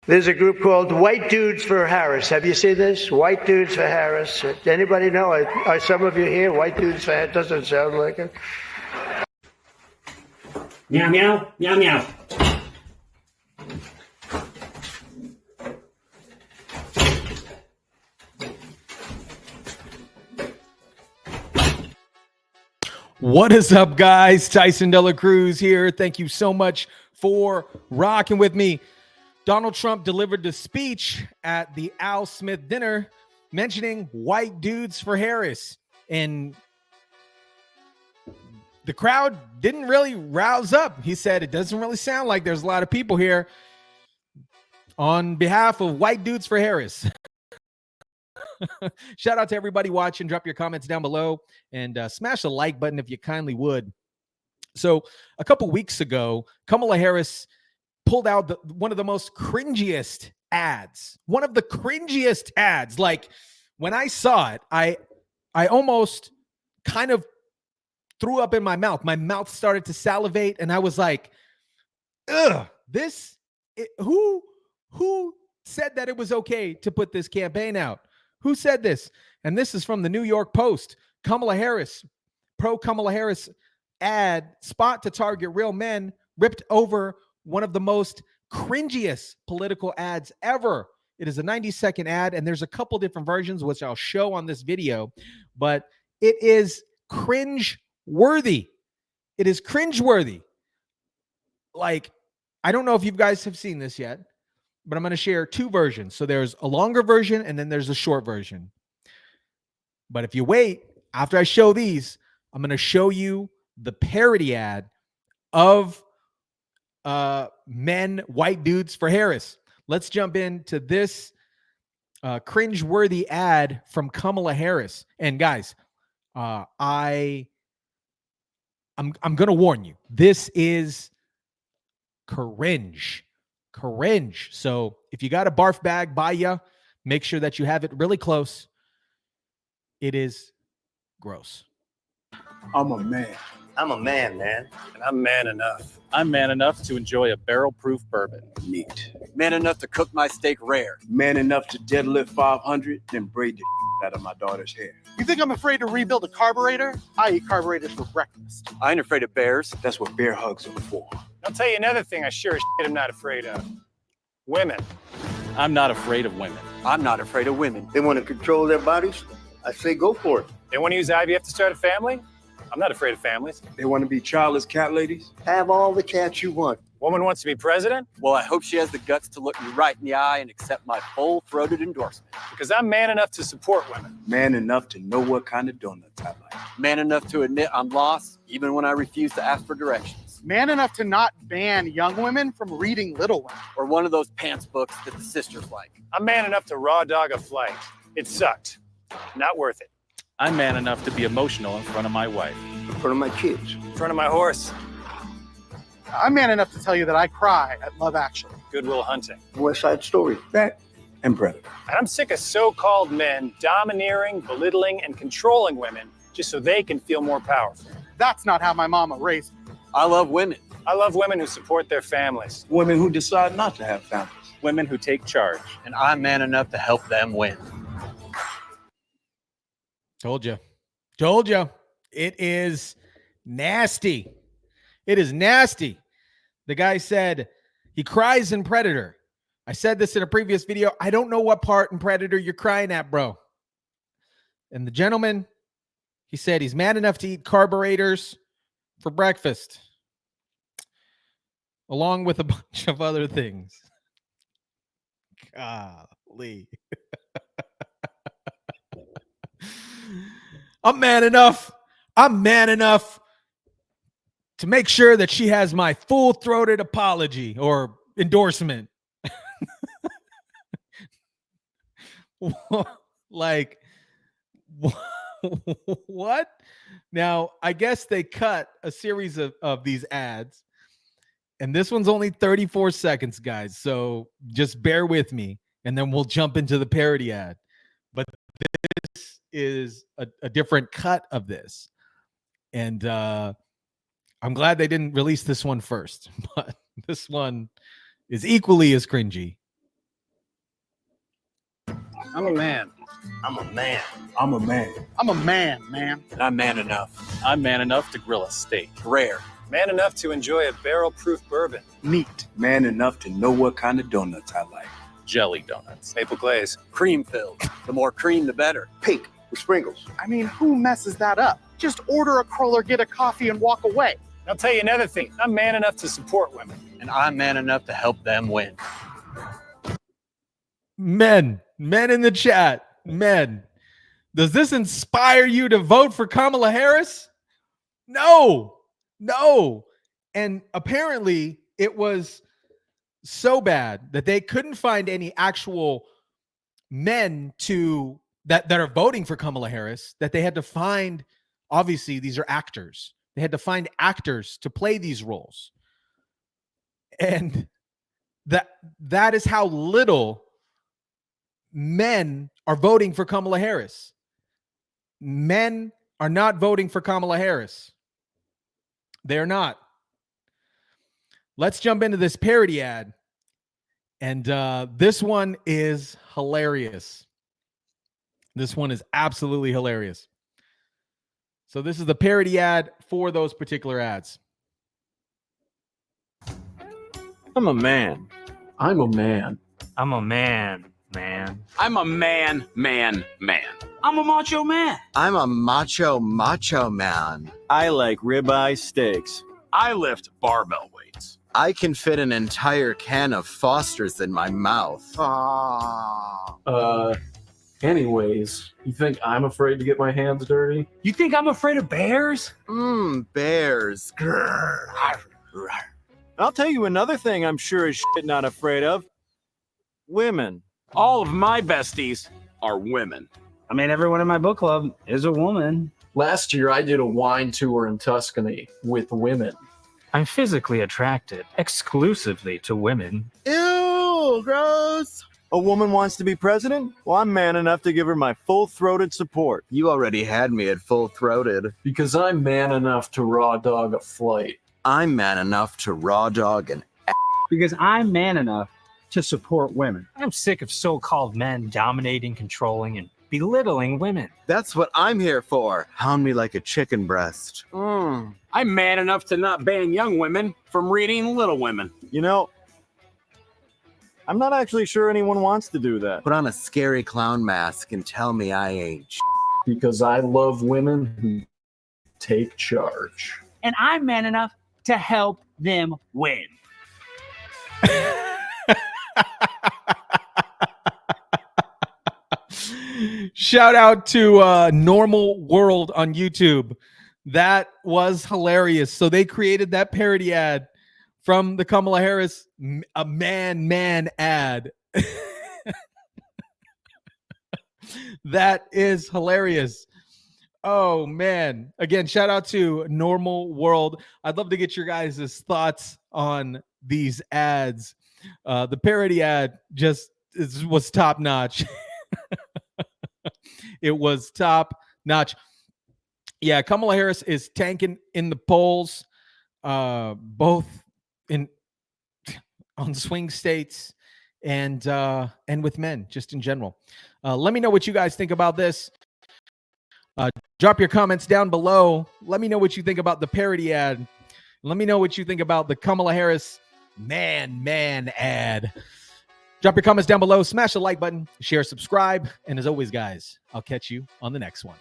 There's a group called White Dudes for Harris. Have you seen this? White Dudes for Harris. Anybody know? Are some of you here? White Dudes for Harris? Doesn't sound like it. Meow, meow, meow, meow. What is up, guys? Tyson Dela Cruz here. Thank you so much for rocking with me. Donald Trump delivered the speech at the Al Smith dinner mentioning white dudes for Harris. And the crowd didn't really rouse up. He said it doesn't really sound like there's a lot of people here on behalf of white dudes for Harris. Shout out to everybody watching. Drop your comments down below and smash the like button if you kindly would. So a couple weeks ago, Kamala Harris pulled out one of the most cringiest ads. One of the cringiest ads. Like when I saw it, I almost kind of threw up in my mouth. My mouth started to salivate and I was like, ugh, who said that it was okay to put this campaign out? Who said this? And this is from the New York Post. Kamala Harris, pro-Kamala Harris ad spot to target real men ripped over one of the most cringiest political ads ever. It is a 90-second ad, and there's a couple different versions, which I'll show on this video, but it is cringe-worthy. It is cringe-worthy. Like, I don't know if you guys have seen this yet, but I'm going to share two versions. So there's a longer version and then there's a short version. But if you wait, after I show these, I'm going to show you the parody ad of men, white dudes for Harris. Let's jump into this cringe-worthy ad from Kamala Harris. And guys, I'm going to warn you. This is cringe. So if you got a barf bag by you, make sure that you have it really close. It is gross. I'm a man. I'm a man, man. And I'm man enough. I'm man enough to enjoy a barrel-proof bourbon. Neat. Man enough to cook my steak rare. Man enough to deadlift 500, then braid the out of my daughter's hair. You think I'm afraid to rebuild a carburetor? I eat carburetors for breakfast. I ain't afraid of bears. That's what bear hugs are for. I'll tell you another thing I sure as shit am not afraid of. Women. I'm not afraid of women. I'm not afraid of women. They want to control their bodies? I say go for it. They want to use IVF to start a family? I'm not afraid of families. They want to be childless cat ladies? Have all the cats you want. Woman wants to be president? Well, I hope she has the guts to look me right in the eye and accept my full-throated endorsement. Because I'm man enough to support women. Man enough to know what kind of donuts I like. Man enough to admit I'm lost, even when I refuse to ask for directions. Man enough to not ban young women from reading Little Women. Or one of those pants books that the sisters like. I'm man enough to raw dog a flight. It sucked. Not worth it. I'm man enough to be emotional in front of my wife. In front of my kids. In front of my horse. I'm man enough to tell you that I cry at Love Actually. Goodwill Hunting. West Side Story. That and Predator. And I'm sick of so-called men domineering, belittling, and controlling women just so they can feel more powerful. That's not how my mama raised me. I love women. I love women who support their families. Women who decide not to have families. Women who take charge. And I'm man enough to help them win. Told you. It is nasty. It is nasty. The guy said he cries in Predator. I said this in a previous video. I don't know what part in Predator you're crying at, bro. And the gentleman, he said he's man enough to eat carburetors for breakfast, along with a bunch of other things. Golly. I'm man enough to make sure that she has my full-throated apology or endorsement. Like, what? Now, I guess they cut a series of these ads, and this one's only 34 seconds, guys. So just bear with me, and then we'll jump into the parody ad. But this is a different cut of this. And I'm glad they didn't release this one first, but this one is equally as cringy. I'm a man. I'm a man. I'm a man. I'm a man, man. And I'm man enough. I'm man enough to grill a steak. Rare. Man enough to enjoy a barrel-proof bourbon. Neat. Man enough to know what kind of donuts I like. Jelly donuts. Maple glaze. Cream filled. The more cream, the better. Pink with sprinkles. I mean, who messes that up? Just order a cruller, get a coffee, and walk away. I'll tell you another thing. I'm man enough to support women. And I'm man enough to help them win. Men in the chat, men. Does this inspire you to vote for Kamala Harris? No. And apparently it was so bad that they couldn't find any actual men that are voting for Kamala Harris, that they had to find, obviously these are actors. They had to find actors to play these roles. And that is how little men are voting for Kamala Harris. Men are not voting for Kamala Harris. They're not. Let's jump into this parody ad. And this one is hilarious. This one is absolutely hilarious. So this is the parody ad for those particular ads. I'm a man. I'm a man. I'm a man, man. I'm a man. I'm a macho man. I'm a macho man. I like ribeye steaks. I lift barbell weights. I can fit an entire can of Foster's in my mouth. Anyways, you think I'm afraid to get my hands dirty? You think I'm afraid of bears? Bears. Grrr. I'll tell you another thing I'm sure as shit not afraid of. Women. All of my besties are women. I mean, everyone in my book club is a woman. Last year I did a wine tour in Tuscany with women. I'm physically attracted exclusively to women. Ew, gross. A woman wants to be president? Well, I'm man enough to give her my full-throated support. You already had me at full-throated. Because I'm man enough to raw dog a flight. I'm man enough to raw dog an Because I'm man enough to support women. I'm sick of so-called men dominating, controlling, and belittling women. That's what I'm here for. Hound me like a chicken breast. I'm man enough to not ban young women from reading Little Women. You know, I'm not actually sure anyone wants to do that. Put on a scary clown mask and tell me I ain't Because I love women who take charge. And I'm man enough to help them win. Shout out to Normal World on YouTube. That was hilarious. So they created that parody ad from the Kamala Harris a man ad. That is hilarious. Oh man. Again, shout out to Normal World. I'd love to get your guys' thoughts on these ads. The parody ad was top notch. It was top notch. Yeah, Kamala Harris is tanking in the polls, both on swing states and with men, just in general. Let me know what you guys think about this. Drop your comments down below. Let me know what you think about the parody ad. Let me know what you think about the Kamala Harris man ad. Drop your comments down below. Smash the like button, share, subscribe. And as always, guys, I'll catch you on the next one.